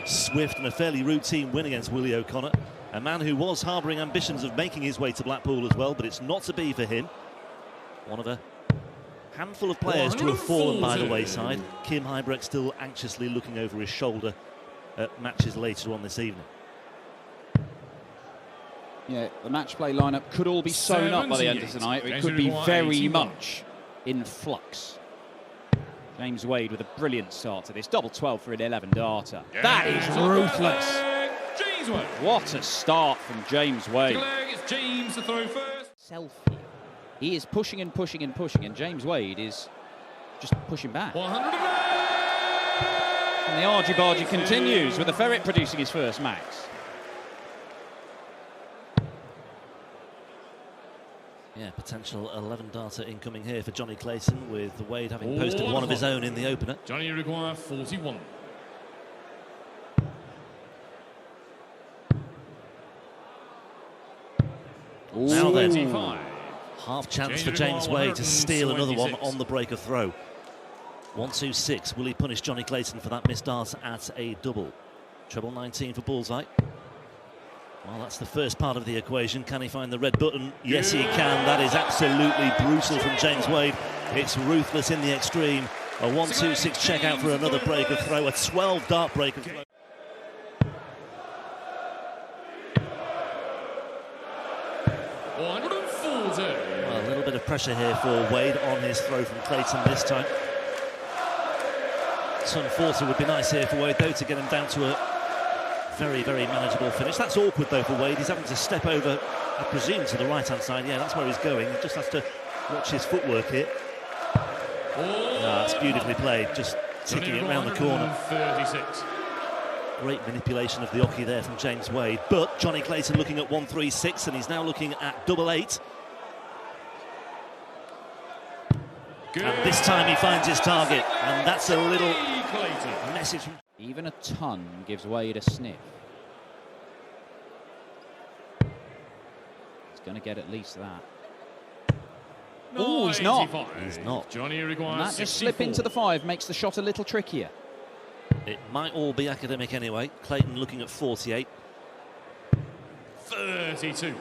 Swift and a fairly routine win against Willie O'Connor. A man who was harbouring ambitions of making his way to Blackpool as well, but it's not to be for him. One of a handful of players to have fallen by the wayside. Kim Huybrecht still anxiously looking over his shoulder at matches later on this evening. Yeah, the match play lineup could all be sewn up by the end of tonight. It could be very much in flux. James Wade with a brilliant start to this. Double 12 for an 11-darter. That is ruthless. What a start from James Wade. It's James to throw first. Selfie. He is pushing and pushing and pushing, and James Wade is just pushing back. 100. And the argy-bargy continues with the Ferret producing his first max. Yeah, potential 11-darter incoming here for Johnny Clayton, with Wade having posted one of his own in the opener. Johnny require 41. Now then, half chance for James Wade to steal another one on the break of throw. 1-2-6. Will he punish Johnny Clayton for that missed dart at a double? Treble 19 for Bullseye. Well, that's the first part of the equation. Can he find the red button? Yes, he can. That is absolutely brutal from James Wade. It's ruthless in the extreme. A 1-2-6 check out for another break of throw. A 12-dart break of throw. Well, a little bit of pressure here for Wade on his throw from Clayton this time. Some 40 would be nice here for Wade, though, to get him down to a very, very manageable finish. That's awkward, though, for Wade. He's having to step over, I presume, to the right-hand side. Yeah, that's where he's going. He just has to watch his footwork here. That's beautifully played, just ticking it round the corner. 36. Great manipulation of the oche there from James Wade. But Johnny Clayton looking at 1-3-6, and he's now looking at double 8. And this time he finds his target, and that's a little message from... Even a ton gives Wade a sniff. He's going to get at least that. Oh, he's not. He's not. Johnny And requires that just slip into the 5 makes the shot a little trickier. It might all be academic anyway. Clayton looking at 48. 32.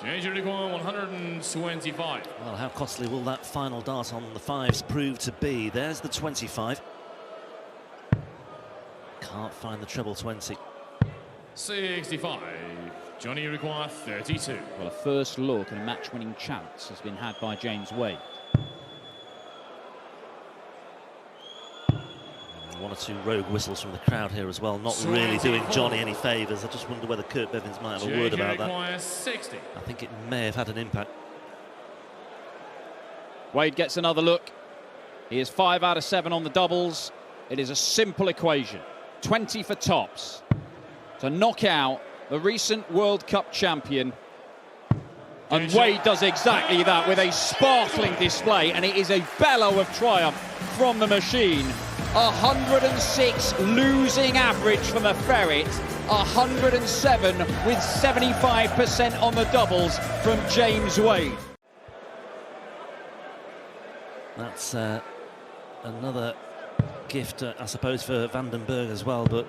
James require 125. Well, how costly will that final dart on the 5s prove to be? There's the 25. Can't find the treble 20. 65. Johnny require 32. Well, a first look and a match-winning chance has been had by James Wade. One or two rogue whistles from the crowd here as well, not really doing Johnny any favours. I just wonder whether Kurt Bevins might have a word about that. 60. I think it may have had an impact. Wade gets another look. He is 5 out of 7 on the doubles. It is a simple equation. 20 for tops to knock out the recent World Cup champion. And Wade does exactly that with a sparkling display, and it is a bellow of triumph from the machine. 106 losing average from the Ferret, 107 with 75% on the doubles from James Wade. That's another gift, I suppose, for Van den Bergh as well, but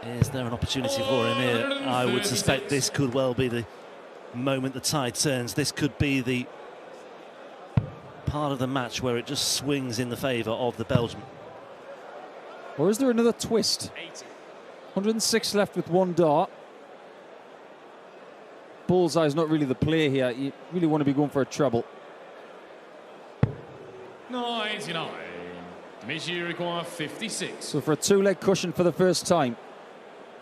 is there an opportunity for him here? I would suspect this could well be the moment the tide turns. This could be the part of the match where it just swings in the favour of the Belgian. Or is there another twist? 106 left with 1 dart. Bullseye is not really the play here. You really want to be going for a treble. 99. Dimitri require 56. So for a 2-leg cushion for the first time,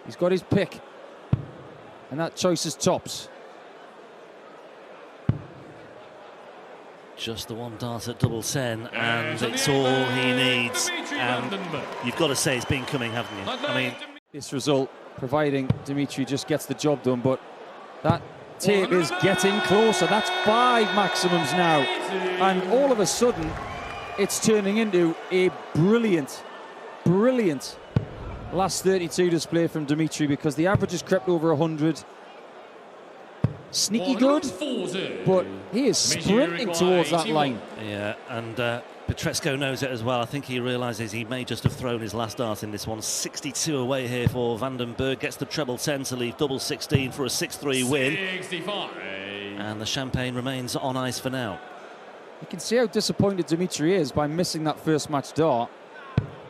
he's got his pick. And that choice is tops. Just the 1 dart at double 10, and it's all he needs. And you've got to say it's been coming, haven't you? I mean, this result, providing Dimitri just gets the job done, but that tape is getting closer. That's 5 maximums now. And all of a sudden, it's turning into a brilliant, brilliant last 32 display from Dimitri, because the average has crept over 100. Sneaky good, but he is sprinting towards that line. Yeah, and Petresco knows it as well. I think he realises he may just have thrown his last dart in this one. 62 away here for Bergh. Gets the treble 10 to leave double 16 for a 6-3 win. 65. And the champagne remains on ice for now. You can see how disappointed Dimitri is by missing that first match dart.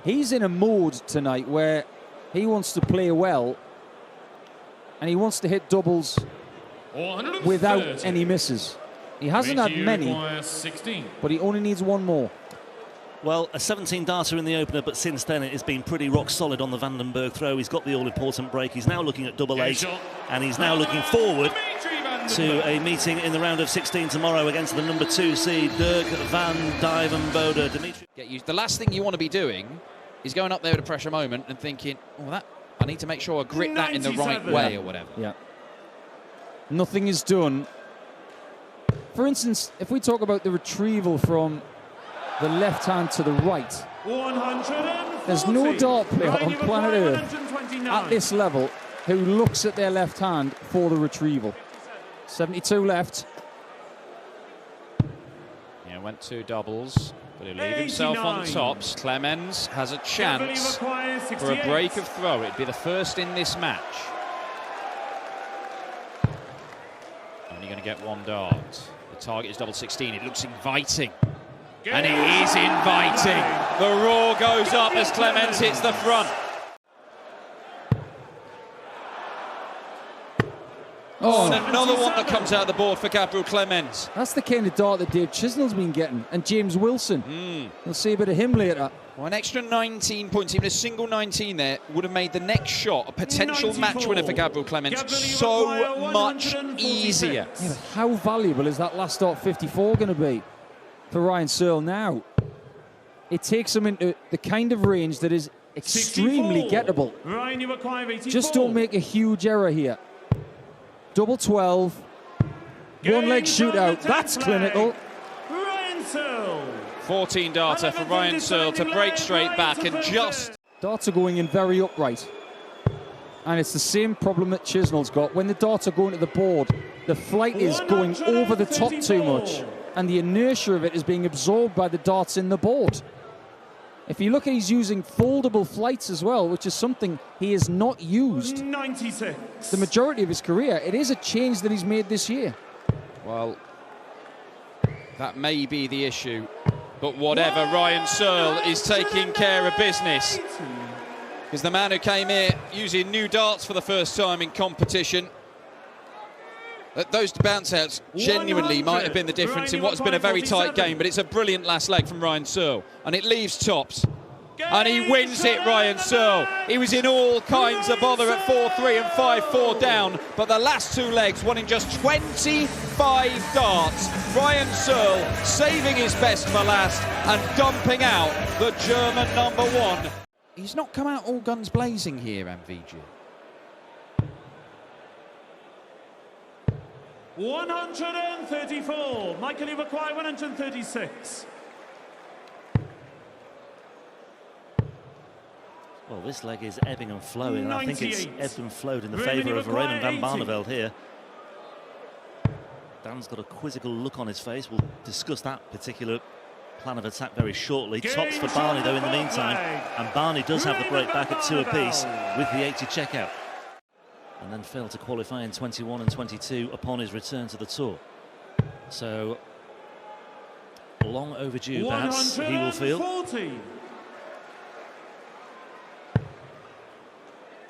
He's in a mode tonight where he wants to play well and he wants to hit doubles without any misses. He hasn't had many, but he only needs one more. Well, a 17 darter in the opener, but since then it has been pretty rock solid on the Bergh throw. He's got the all-important break. He's now looking at double 8, and he's now looking forward to a meeting in the round of 16 tomorrow against the number 2 seed, Dirk van Dijvenbode. Dimitri. Get used. The last thing you want to be doing is going up there at a pressure moment and thinking, oh, that I need to make sure I grit that in the right way or whatever. Yeah. Nothing is done. For instance, if we talk about the retrieval from the left hand to the right, there's no dart player on planet Earth at this level who looks at their left hand for the retrieval. 72 left. Yeah, went 2 doubles, but he'll leave himself on tops. Clemens has a chance for a break of throw. It'd be the first in this match. Only going to get 1 dart. The target is double 16. It looks inviting. And it is inviting. The roar goes up as Clemens hits the front. Oh, and another one that comes out of the board for Gabriel Clemens. That's the kind of dart that Dave Chisnell's been getting, and James Wilson. We'll see a bit of him later. Well, an extra 19 points, even a single 19 there, would have made the next shot a potential match winner for Gabriel Clemens so much easier. Yeah, how valuable is that last dart 54 going to be for Ryan Searle now? It takes him into the kind of range that is extremely gettable. Ryan, you acquire 84. Just don't make a huge error here. Double 12, one leg shootout. That's clinical. Ryan Searle. 14 darter for Ryan Searle to break straight back and just. Darts are going in very upright. And it's the same problem that Chisnell's got. When the darts are going to the board, the flight is going over the top too much. And the inertia of it is being absorbed by the darts in the board. If you look at, he's using foldable flights as well, which is something he has not used 96. the majority of his career. It is a change that he's made this year. Well, that may be the issue. But whatever, Ryan Searle is taking care of business. Because the man who came here using new darts for the first time in competition, those bounce outs genuinely might have been the difference in what's been a very tight game, but it's a brilliant last leg from Ryan Searle, and it leaves tops. And he wins it, Ryan Searle. He was in all kinds of bother at 4-3 and 5-4 down, but the last 2 legs won in just 25 darts. Ryan Searle saving his best for last and dumping out the German number 1. He's not come out all guns blazing here, MVG. 134. Michael, you've acquired 136. Well, this leg is ebbing and flowing, and I think it's ebbed and flowed in the favour of Raymond van Barneveld here. Dan's got a quizzical look on his face. We'll discuss that particular plan of attack very shortly. Tops for Barney, though, in the meantime. And Barney does have the break back at 2 apiece with the 80 checkout. And then failed to qualify in 21 and 22 upon his return to the tour. So, long overdue, perhaps, he will feel.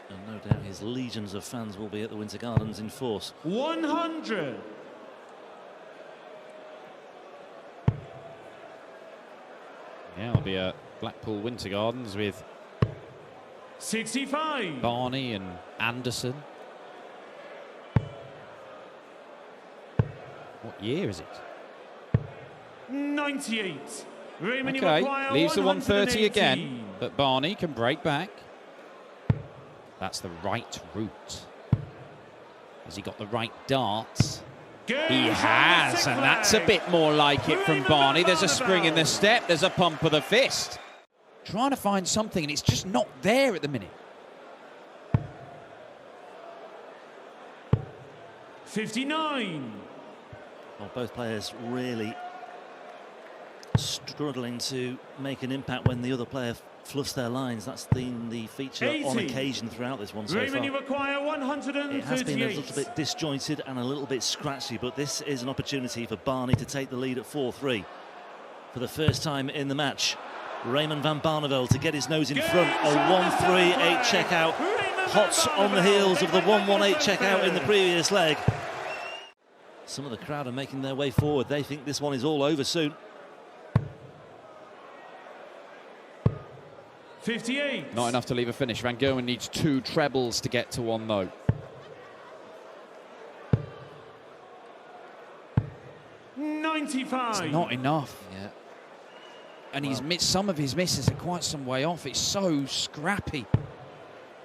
And no doubt his legions of fans will be at the Winter Gardens in force. 100. Yeah, it'll be a Blackpool Winter Gardens with 65. Barney and Anderson. What year is it? 98. Raymond, okay, leaves the 130 again, but Barney can break back. That's the right route. Has he got the right darts? He has, and that's a bit more like it from Barney. There's a spring in the step, there's a pump of the fist. Trying to find something, and it's just not there at the minute. 59. Well, both players really struggling to make an impact when the other player fluffs their lines. That's been the feature 80. on occasion throughout this one so Raymond, far. you require 138. It has been a little bit disjointed and a little bit scratchy, but this is an opportunity for Barney to take the lead at 4-3 for the first time in the match. Raymond van Barneveld to get his nose in front. A 1-3-8 checkout, hot on the heels of the 1-1-8 checkout in the previous leg. Some of the crowd are making their way forward. They think this one is all over soon. 58. Not enough to leave a finish. Van Gerwen needs 2 trebles to get to 1 though. $95. It's not enough. Yeah. And he's missed some of his misses are quite some way off. It's so scrappy.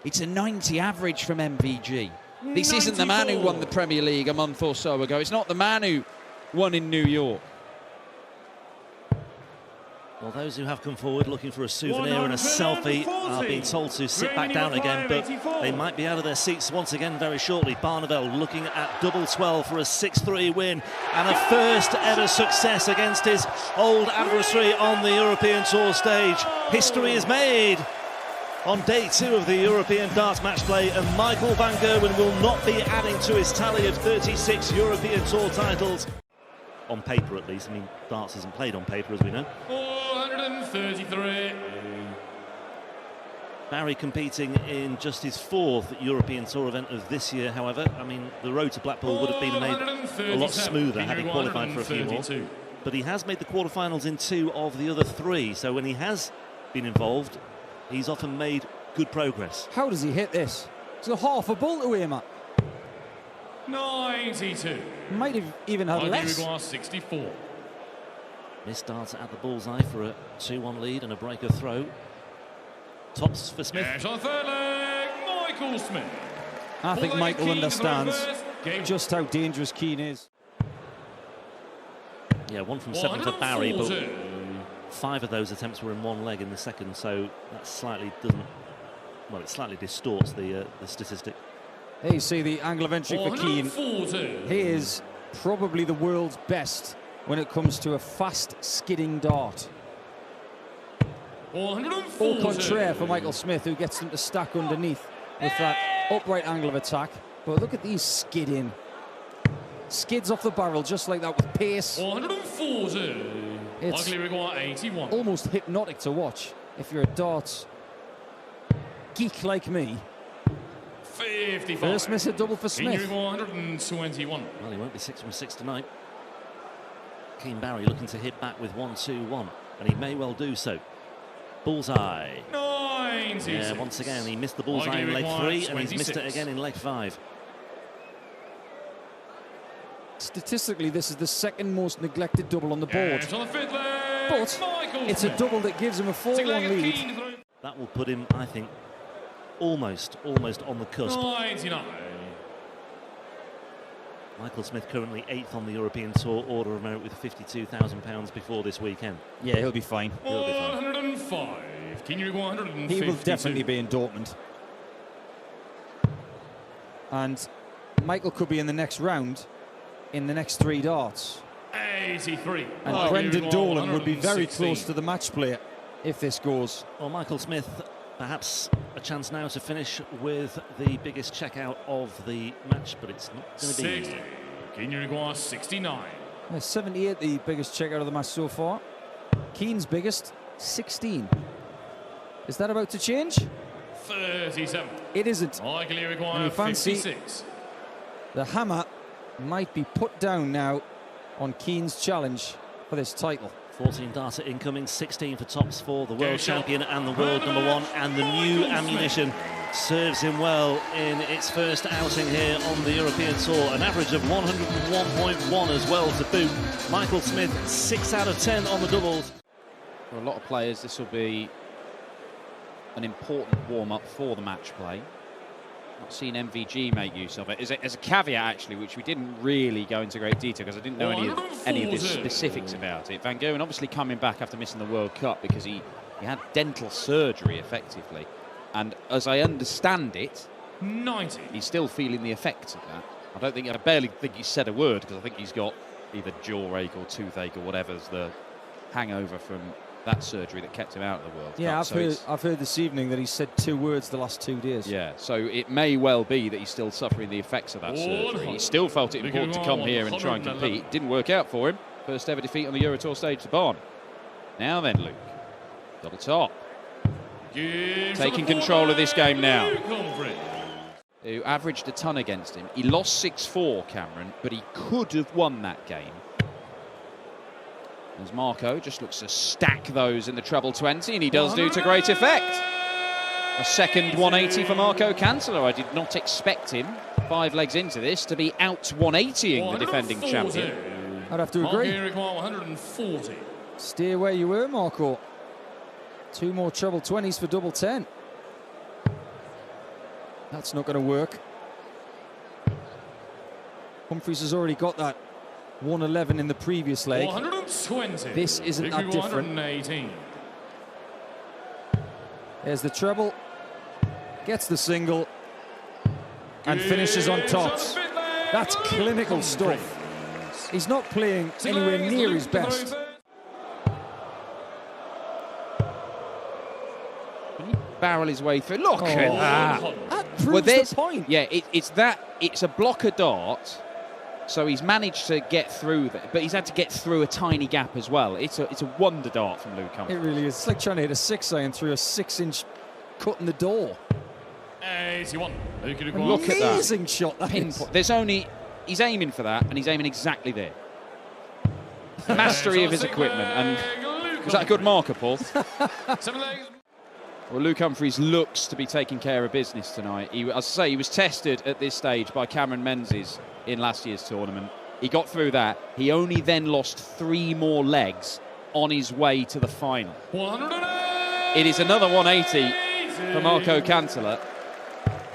It's a 90 average from MVG. This isn't the man who won the Premier League a month or so ago. It's not the man who won in New York. Well, those who have come forward looking for a souvenir and a selfie are being told to sit back down again, but they might be out of their seats once again very shortly. Barneveld looking at double 12 for a 6-3 win and a first ever success against his old adversary on the European Tour stage. History is made on day 2 of the European Darts Matchplay, and Michael van Gerwen will not be adding to his tally of 36 European Tour titles. On paper, at least. I mean, darts isn't played on paper, as we know. 433. Barry competing in just his 4th European Tour event of this year, however. I mean, the road to Blackpool would have been made a lot smoother had he qualified for a few more. But he has made the quarterfinals in 2 of the other 3, so when he has been involved, he's often made good progress. How does he hit this? It's a half a ball to aim at. 92. Might have even had less. 64. Missed darts at the bullseye for a 2-1 lead and a breaker throw. Tops for Smith. Yes, on third leg, Michael Smith. I think Michael understands just how dangerous Keane is. Yeah, 1 from 7 for Barry, but 5 of those attempts were in 1 leg in the second, so that slightly doesn't, well, it slightly distorts the statistic. There you see the angle of entry for Keane. He is probably the world's best when it comes to a fast skidding dart. Au contraire for Michael Smith, who gets them to stack underneath with that upright angle of attack. But look at these skidding. Skids off the barrel just like that with pace. It's almost hypnotic to watch if you're a darts geek like me. 55. First miss a double for Smith. 121. Well, he won't be 6 from 6 tonight. Keane Barry looking to hit back with 1-2-1, and he may well do so. Bullseye. 96. Yeah, once again, he missed the bullseye in leg 3, and he's missed it again in leg 5. Statistically, this is the 2nd most neglected double on the board. Yes, on the 5th leg, But Michael it's Smith. a double that gives him a 4-1 lead. That will put him, I think, almost on the cusp. 99. Michael Smith currently 8th on the European Tour order of merit with £52,000 before this weekend. Yeah, he'll be fine. He'll be fine. 105. King 152. He will definitely be in Dortmund. And Michael could be in the next round in the next 3 darts. 83. And Brendan Dolan would be very close to the match player if this goes. Well, Michael Smith, perhaps a chance now to finish with the biggest checkout of the match, but it's not going to be easy. King 69. 78, the biggest checkout of the match so far. Keane's biggest, 16. Is that about to change? 37. It isn't. Michael And you fancy 56. the hammer might be put down now on Keane's challenge for this title. 14 darter incoming, 16 for tops for the world champion and the world number 1, and the new ammunition serves him well in its first outing here on the European Tour. An average of 101.1 as well to boot. Michael Smith, 6 out of 10 on the doubles. For a lot of players, this will be an important warm-up for the match play. Not seen MVG make use of it. As a caveat, actually, which we didn't really go into great detail because I didn't know any of the specifics about it. Van Gerwen obviously coming back after missing the World Cup because he had dental surgery, effectively. And as I understand it, 90. he's still feeling the effects of that. I barely think he's said a word because I think he's got either jaw ache or toothache or whatever's the hangover from that surgery that kept him out of the World Yeah, Cup. I've heard this evening that he said 2 words the last 2 days. Yeah, so it may well be that he's still suffering the effects of that surgery. He still felt it important to come here and try and compete. Didn't work out for him. First ever defeat on the Eurotour stage to Barn. Now then, Luke. Double top. Taking control of this game now. Who averaged a ton against him. He lost 6-4, Cameron, but he could have won that game. As Marco just looks to stack those in the treble 20, and he does do to great effect. A second 180 for Marco Cancelar. I did not expect him, 5 legs into this, to be out 180ing the defending champion. I'd have to agree. 140. Stay where you were, Marco. 2 more treble 20s for double 10. That's not going to work. Humphreys has already got that 111 in the previous leg. 120. This isn't that different. 118. There's the treble. Gets the single. And finishes on tops. That's clinical stuff. He's not playing anywhere near his best. Can he barrel his way through? Look at that. That proves the point. Yeah, it's a blocker dart. So he's managed to get through that, but he's had to get through a tiny gap as well. It's a wonder dart from Luke Humphreys. It really is. It's like trying to hit a 6-iron through a 6-inch cut in the door. 81. Look at that. Amazing shot. That is. He's aiming for that, and he's aiming exactly there. Mastery of his equipment. And was that a good marker, Paul? Well, Luke Humphreys looks to be taking care of business tonight. As I say, he was tested at this stage by Cameron Menzies in last year's tournament. He got through that. He only then lost 3 more legs on his way to the final. 180. It is another 180 for Marco Cancelar.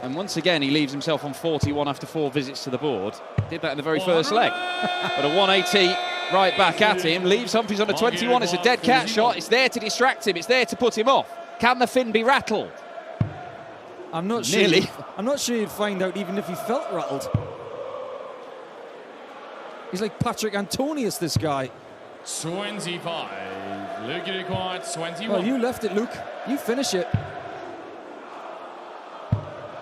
And once again, he leaves himself on 41 after 4 visits to the board. Did that in the very first leg. But a 180 right back at him. Leaves Humphreys on a 21. It's a dead cat shot. It's there to distract him. It's there to put him off. Can the fin be rattled? I'm not sure. Nearly. I'm not sure you'd find out even if he felt rattled. He's like Patrick Antonius, this guy. 25. Luke, you required 21. Well, you left it, Luke. You finish it.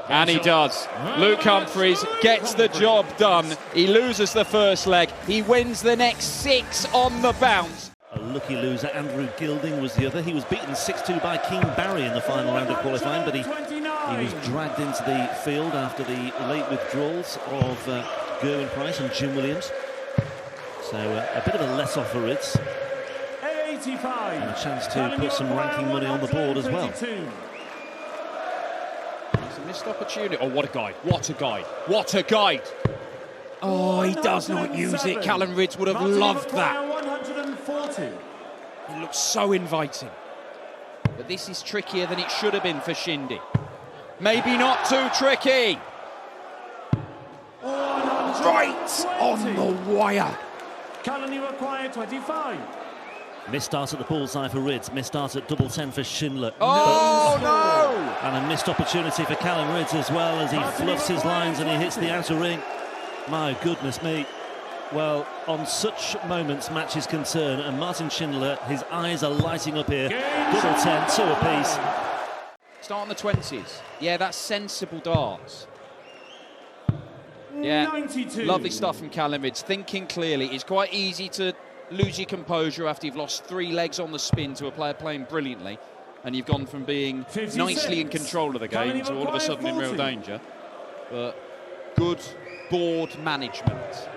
And he does. Luke Humphreys gets the job done. He loses the first leg. He wins the next 6 on the bounce. A lucky loser, Andrew Gilding, was the other. He was beaten 6-2 by King Barry in the final round of qualifying, but he was dragged into the field after the late withdrawals of Gerwen Price and Jim Williams. So a bit of a let-off for Ritz. 85. And a chance to put some ranking money on the board as well. It's a missed opportunity. Oh, what a guide. What a guide. What a guide. Oh, he does not use it. Callum Ritz would have loved that. 140. He looks so inviting. But this is trickier than it should have been for Shindy. Maybe not too tricky. Right on the wire. Callum, you require 25. Missed start at the bullseye for Ritz, missed start at double 10 for Schindler. Oh, no! And a missed opportunity for Callum Ritz as well, as he fluffs his lines and he hits the outer ring. My goodness me. Well, on such moments match is concerned, and Martin Schindler, his eyes are lighting up here. Double 10, 2 apiece. Start on the 20s. Yeah, that's sensible darts. Yeah, 92. Lovely stuff from Callum Ritz. Thinking clearly. It's quite easy to lose your composure after you've lost 3 legs on the spin to a player playing brilliantly, and you've gone from being 56. Nicely in control of the game to all of a sudden 40. In real danger. But good board management.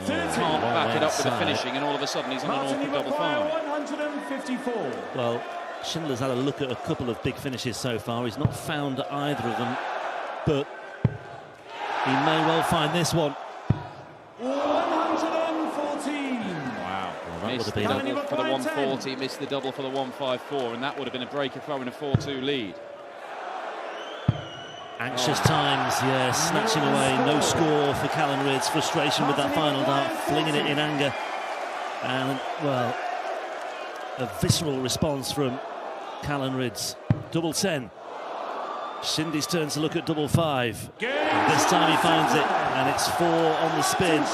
Can't back it up with the finishing, and all of a sudden he's on an awkward double 5. 154. Well, Schindler's had a look at a couple of big finishes so far. He's not found either of them, but he may well find this one. 114. Wow. Well, that missed would the have been double for the 140, missed the double for the 154, and that would have been a breaker throw in a 4-2 lead. Anxious times, yeah, snatching away, no score for Callum Ritz. Frustration with that final dart, flinging it in anger. And, well, a visceral response from Callum Ritz. Double 10. Shindy's turn to look at double 5. And this time he finds it, and it's 4 on the spin.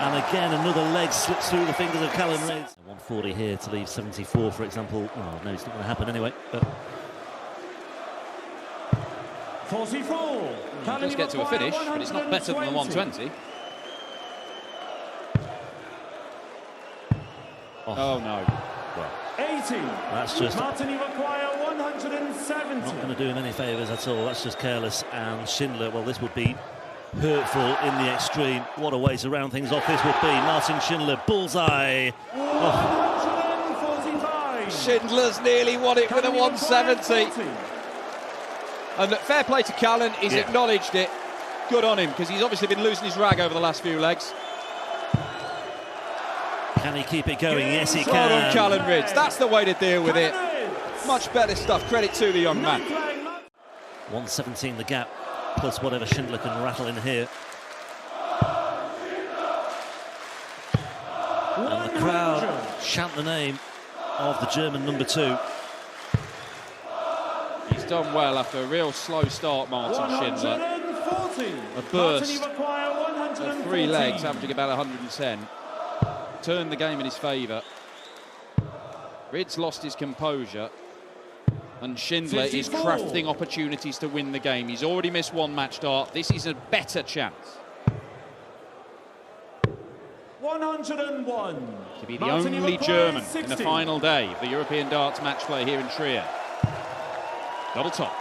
And again, another leg slips through the fingers of Callum Rids. 140 here to leave 74, for example. Oh, no, it's not going to happen anyway. But 44. Let's get to a finish, but it's not better than the 120. Oh no. Well, 80. that's just Martin, you require 170. not going to do him any favours at all. That's just careless. And Schindler, well, this would be hurtful in the extreme. What a way to round things off this would be. Martin Schindler, bullseye. 145. Schindler's nearly won it with a 170. And fair play to Callum, he's acknowledged it. Good on him, because he's obviously been losing his rag over the last few legs. Can he keep it going? Yes, he Well done, can. Callum Rids. That's the way to deal with it. Much better stuff. Credit to the young man. 117 the gap, plus whatever Schindler can rattle in here. And the crowd chant the name of the German number 2. He's done well after a real slow start, Martin Schindler. A burst of 3 legs, averaging about 110. Turned the game in his favour. Rids lost his composure, and Schindler is crafting opportunities to win the game. He's already missed 1 match start. This is a better chance. 101. To be the only German in the final day of the European Darts Matchplay here in Trier. Double top.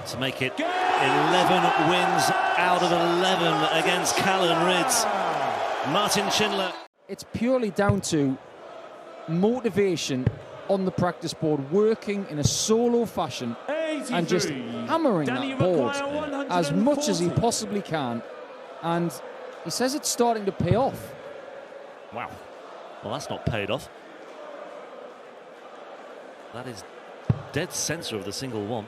To make it 11 wins out of 11 against Callum Rids. Martin Schindler. It's purely down to motivation on the practice board, working in a solo fashion and just hammering that board as much as he possibly can. And he says it's starting to pay off. Wow. Well, that's not paid off. That is dead centre of the single one.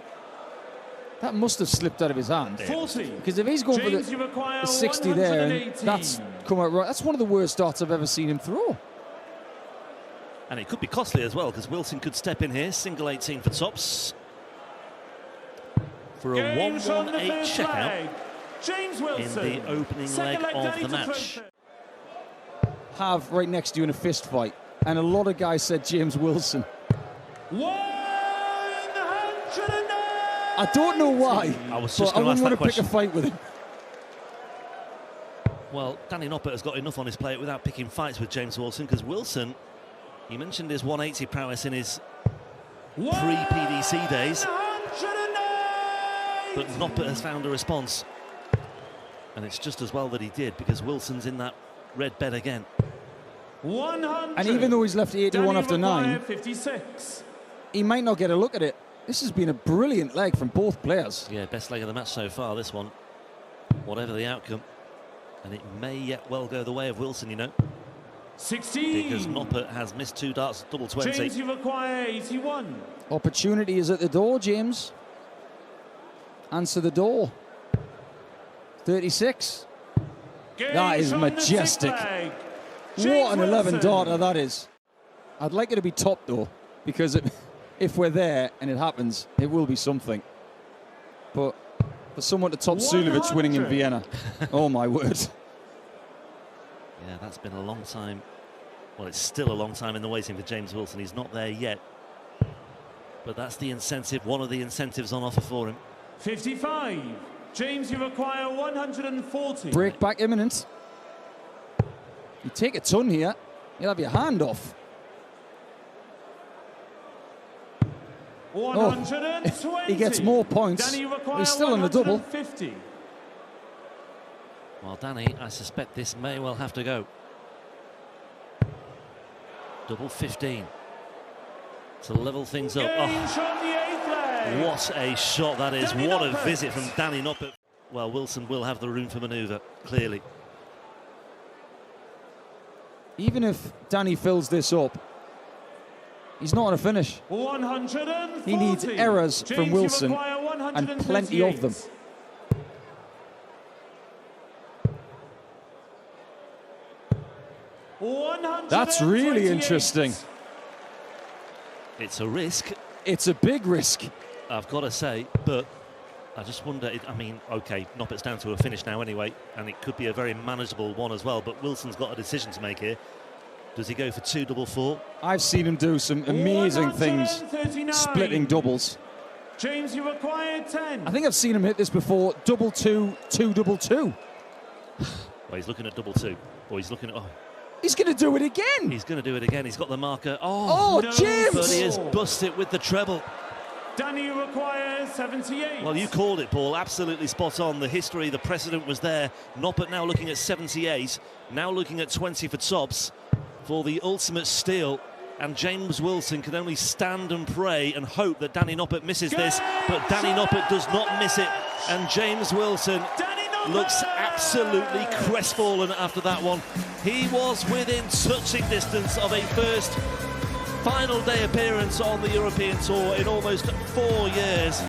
That must have slipped out of his hand. 40. Because if he's going for the 60 there, and that's come out right, that's one of the worst darts I've ever seen him throw. And it could be costly as well, because Wilson could step in here, single 18 for tops. For a 118 checkout in the opening leg of the match. Have right next to you in a fist fight. And a lot of guys said James Wilson. 109. I don't know why, I was just but I going to wouldn't ask want that to pick a question. fight with him. Well, Danny Noppert has got enough on his plate without picking fights with James Wilson, because Wilson, he mentioned his 180 prowess in his pre-PDC days, but Noppert has found a response. And it's just as well that he did, because Wilson's in that red bed again. 100. And even though he's left 81 after 9, 56. he might not get a look at it. This has been a brilliant leg from both players. Yeah, best leg of the match so far, this one, whatever the outcome. And it may yet well go the way of Wilson, you know. 16. Because Noppert has missed 2 darts, double 20. James, you require 81. Opportunity is at the door, James. Answer the door. 36. That is majestic. What an 11 darter that is. I'd like it to be top though, because if we're there and it happens, it will be something. But for someone to top Sulivic winning in Vienna, oh my word. Yeah, that's been a long time. Well, it's still a long time in the waiting for James Wilson. He's not there yet. But that's the incentive, one of the incentives on offer for him. 55. James, you require 140. Break back imminent. You take a ton here, you'll have your hand off. 120. He gets more points. Danny, you require He's still on the double. 150. Well, Danny, I suspect this may well have to go. Double 15 to level things up. James from the 8th leg. What a shot that is. Danny What a Noppert. visit from Danny Noppert. Well, Wilson will have the room for manoeuvre, clearly. Even if Danny fills this up, he's not on a finish. 140. He needs errors James, from you Wilson, require and plenty of them. 128. That's really interesting. It's a risk, It's a big risk. I've got to say, but I just wonder, I mean, OK, Noppett's down to a finish now anyway, and it could be a very manageable one as well, but Wilson's got a decision to make here. Does he go for 2-4-4? I've seen him do some amazing things, 139. splitting doubles. James, you require 10. I think I've seen him hit this before, 2-2, 2-2-2. Well, he's looking at 2-2, or he's looking at, oh, He's going to do it again. he's going to do it again. He's got the marker. Oh, no, James! But he has busted with the treble. Danny requires 78. Well, you called it, Paul. Absolutely spot on. The history, the precedent was there. Noppert now looking at 78, now looking at 20 for tops for the ultimate steal. And James Wilson can only stand and pray and hope that Danny Noppert misses this. But Danny Noppert does not miss it. And James Wilson looks absolutely crestfallen after that one. He was within touching distance of a first final day appearance on the European Tour in almost 4 years.